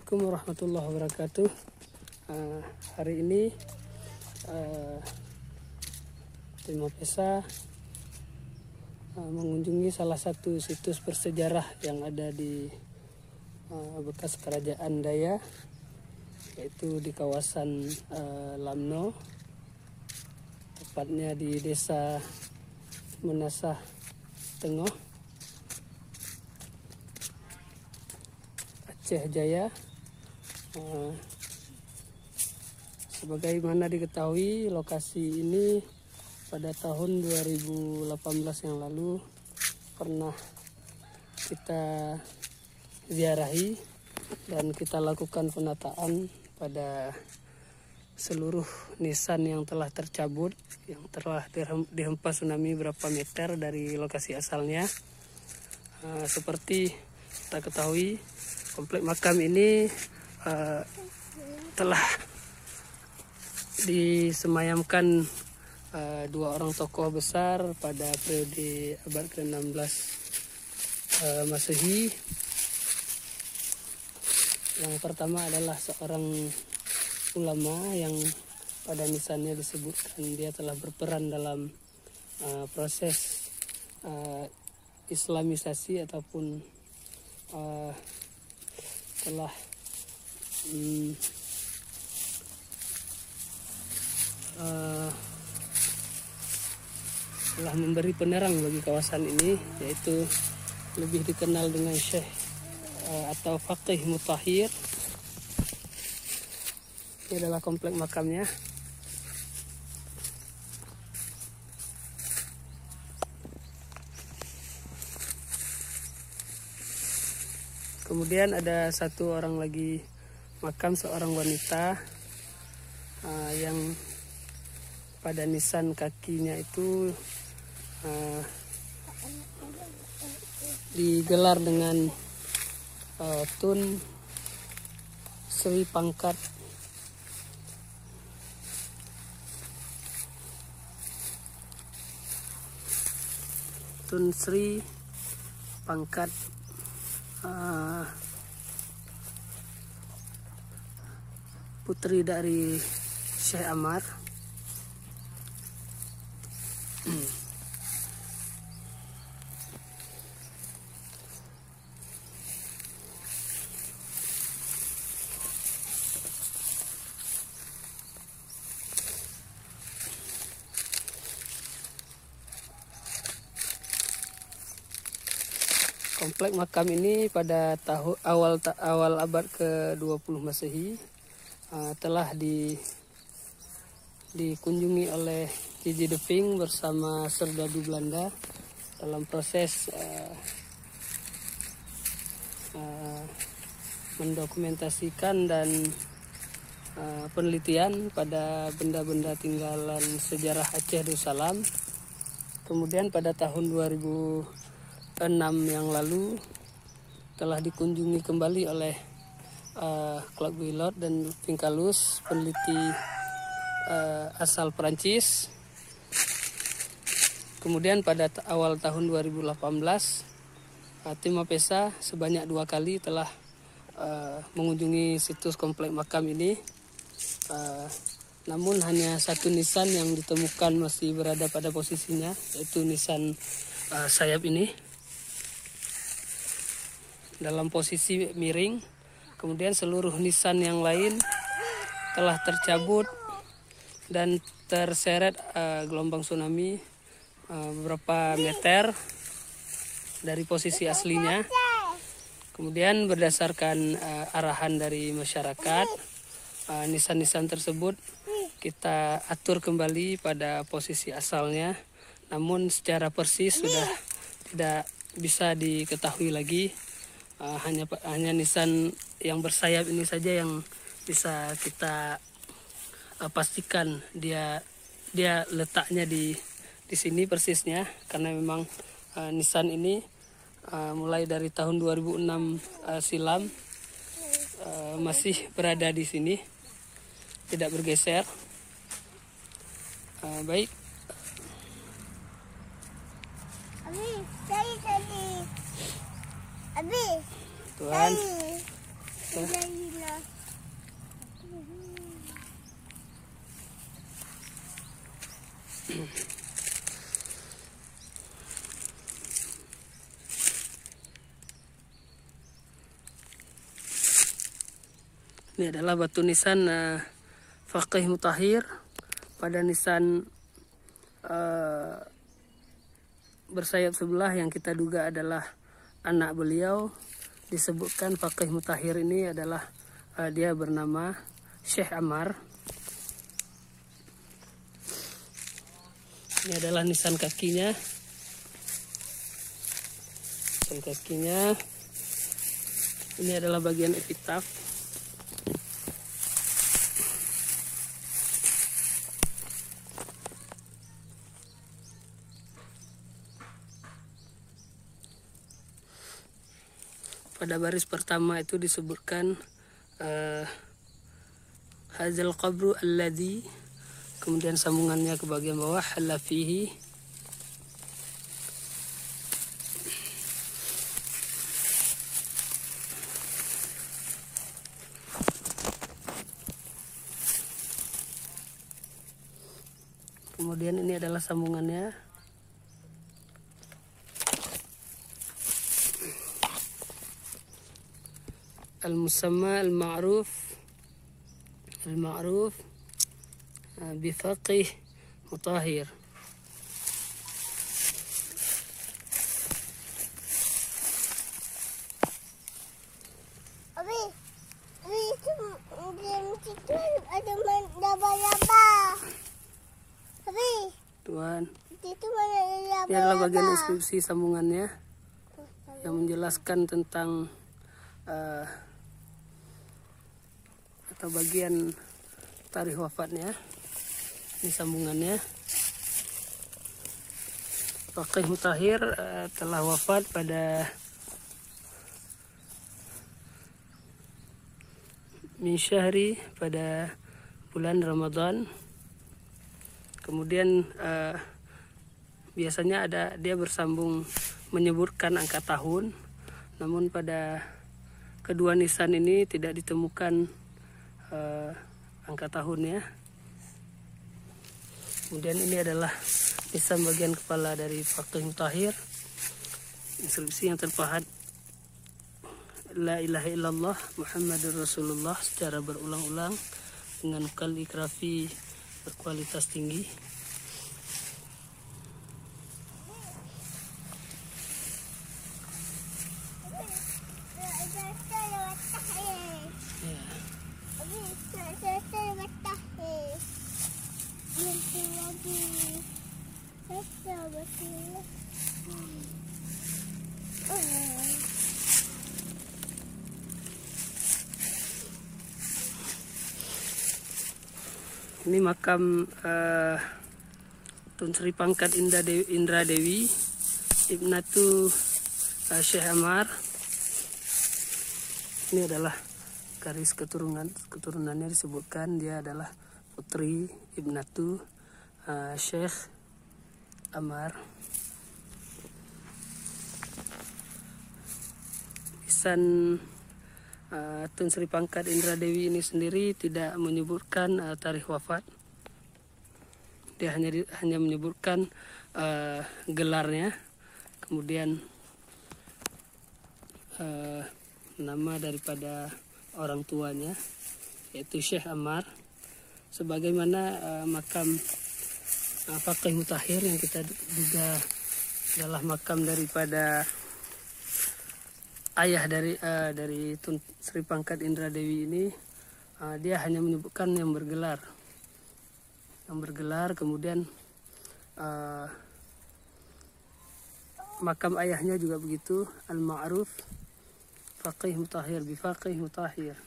Assalamualaikum warahmatullahi wabarakatuh. Hari ini Tim Mapesa mengunjungi salah satu situs bersejarah yang ada di bekas kerajaan Daya, yaitu di kawasan Lamno, tepatnya di desa Menasah Tengah, Aceh Jaya. Sebagaimana diketahui, lokasi ini pada tahun 2018 yang lalu pernah kita ziarahi dan kita lakukan penataan pada seluruh nisan yang telah tercabut, yang telah dihempas tsunami berapa meter dari lokasi asalnya. Seperti kita ketahui, komplek makam ini telah disemayamkan dua orang tokoh besar pada periode abad ke-16 Masehi. Yang pertama adalah seorang ulama yang pada nisannya disebutkan dia telah berperan dalam proses Islamisasi ataupun telah memberi penerang bagi kawasan ini, yaitu lebih dikenal dengan Syekh atau Faqih Mutahhir. Ini adalah komplek makamnya. Kemudian ada satu orang lagi makam seorang wanita yang pada nisan kakinya itu digelar dengan Tun Sri Pangkat putri dari Syekh Amar. Komplek makam ini pada awal abad ke-20 Masehi telah dikunjungi oleh J.J. de Vink bersama serdadu Belanda dalam proses mendokumentasikan dan penelitian pada benda-benda tinggalan sejarah Aceh Darussalam. Kemudian pada tahun 2006 yang lalu telah dikunjungi kembali oleh Claude Guillot dan Pinkalus, peneliti asal Perancis. Kemudian pada awal tahun 2018 Tim Mapesa sebanyak 2 kali telah mengunjungi situs komplek makam ini. Namun hanya satu nisan yang ditemukan masih berada pada posisinya, yaitu nisan sayap ini dalam posisi miring. Kemudian seluruh nisan yang lain telah tercabut dan terseret gelombang tsunami beberapa meter dari posisi aslinya. Kemudian berdasarkan arahan dari masyarakat, nisan-nisan tersebut kita atur kembali pada posisi asalnya. Namun secara persis sudah tidak bisa diketahui lagi. Hanya nisan yang bersayap ini saja yang bisa kita pastikan dia letaknya di sini persisnya, karena memang nisan ini mulai dari tahun 2006 silam masih berada di sini, tidak bergeser. Baik. Tuhan. Ini adalah batu nisan Faqih Mutahhir. Pada nisan bersayap sebelah yang kita duga adalah anak beliau, disebutkan Faqih Mutahhir ini adalah dia bernama Syekh Ammar. Ini adalah nisan kakinya. Nisan kakinya. Ini adalah bagian epitaf. Pada baris pertama itu disebutkan hazal qabru alladhi, kemudian sambungannya ke bagian bawah halla fihi. Kemudian ini adalah sambungannya. Al-musamma al-ma'ruf bifaqih Mutahhir. Abi itu ada laba-laba. Abi Tuan, itu mana ini adalah laba-laba. bagian inskripsi sambungannya yang menjelaskan tentang atau bagian tarikh wafatnya. Ini sambungannya. Faqih Mutahhir telah wafat pada min syahri, pada bulan Ramadan. Kemudian biasanya dia bersambung menyebutkan angka tahun, namun pada kedua nisan ini tidak ditemukan angka tahunnya. Kemudian ini adalah nisan bagian kepala dari Faqih Mutahhir. Inskripsi yang terpahat La ilaha illallah Muhammadur Rasulullah secara berulang-ulang dengan kaligrafi berkualitas tinggi. Ini makam Tun Sri Pangkat Indra Dewi Ibnatu Syekh Ammar. Ini adalah garis keturunannya disebutkan dia adalah putri Ibnatu Syekh Ammar. Nisan Tun Sri Pangkat Indra Dewi ini sendiri tidak menyebutkan tarikh wafat. Dia hanya menyebutkan gelarnya, kemudian nama daripada orang tuanya yaitu Syekh Ammar, sebagaimana makam Faqih Mutahhir yang kita duga adalah makam daripada ayah dari Tun Sri Pangkat Indra Dewi ini. Dia hanya menyebutkan yang bergelar, kemudian makam ayahnya juga begitu, al-ma'ruf Faqih Mutahhir bifaqih Mutahhir.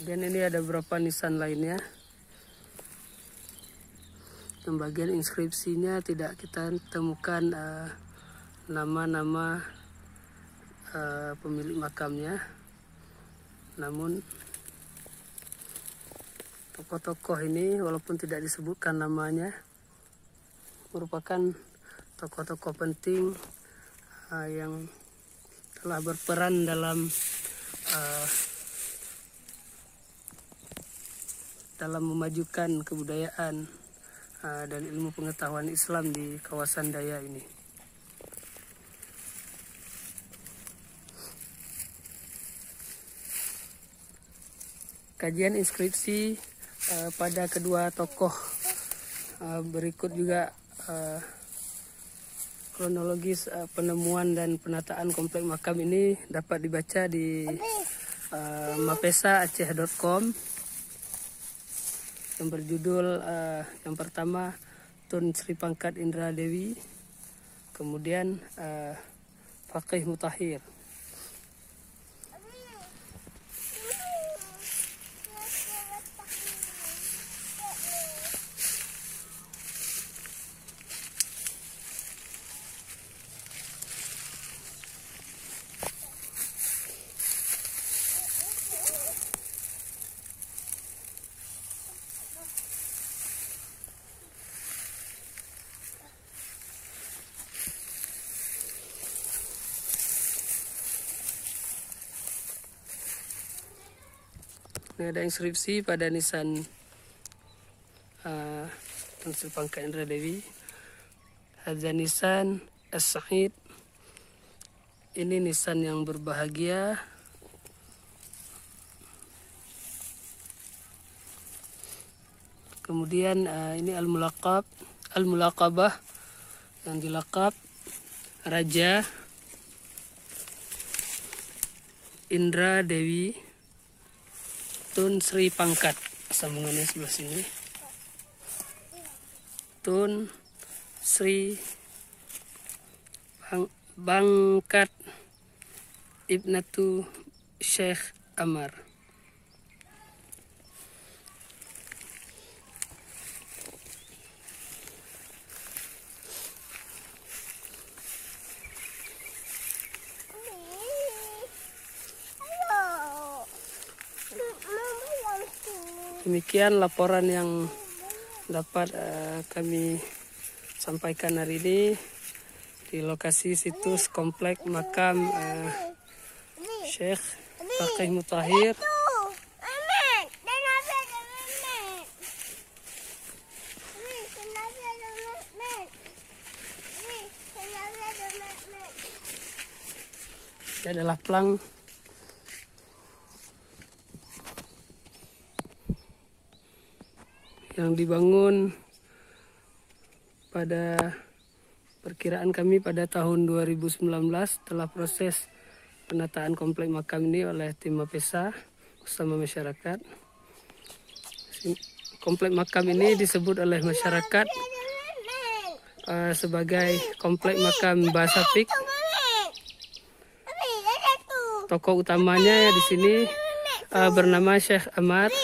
Dan ini ada beberapa nisan lainnya. Yang bagian inskripsinya tidak kita temukan nama-nama pemilik makamnya, namun tokoh-tokoh ini walaupun tidak disebutkan namanya merupakan tokoh-tokoh penting yang telah berperan dalam memajukan kebudayaan dan ilmu pengetahuan Islam di kawasan Daya ini. Kajian inskripsi pada kedua tokoh berikut juga kronologis penemuan dan penataan komplek makam ini dapat dibaca di mapesa.aceh.com yang berjudul yang pertama Tun Sri Pangkat Indra Dewi, kemudian Faqih Mutahhir. Ini ada inskripsi pada nisan Tun Sri Pangkat Indra Dewi. Hadza nisan as-sa'id. Ini nisan yang berbahagia. Kemudian ini al-mulaqabah yang dilakab Raja Indra Dewi Tun Sri Pangkat, sambungannya sebelah sini. Tun Sri Pangkat Ibnatu Syekh Amar. Demikian laporan yang dapat kami sampaikan hari ini di lokasi situs komplek makam Syekh Faqih Mutahhir ini adalah plang yang dibangun pada perkiraan kami pada tahun 2019 setelah proses penataan komplek makam ini oleh tim Mapesa bersama masyarakat. Komplek makam ini disebut oleh masyarakat sebagai komplek makam Basapik. Tokoh utamanya di sini bernama Syekh Amar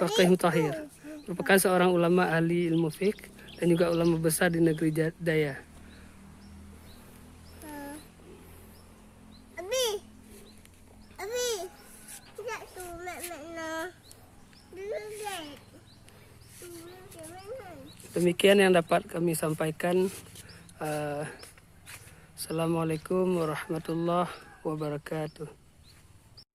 Faqih Mutahhir, merupakan seorang ulama ahli ilmu fiqh dan juga ulama besar di negeri Daya. Demikian yang dapat kami sampaikan. Assalamualaikum warahmatullahi wabarakatuh.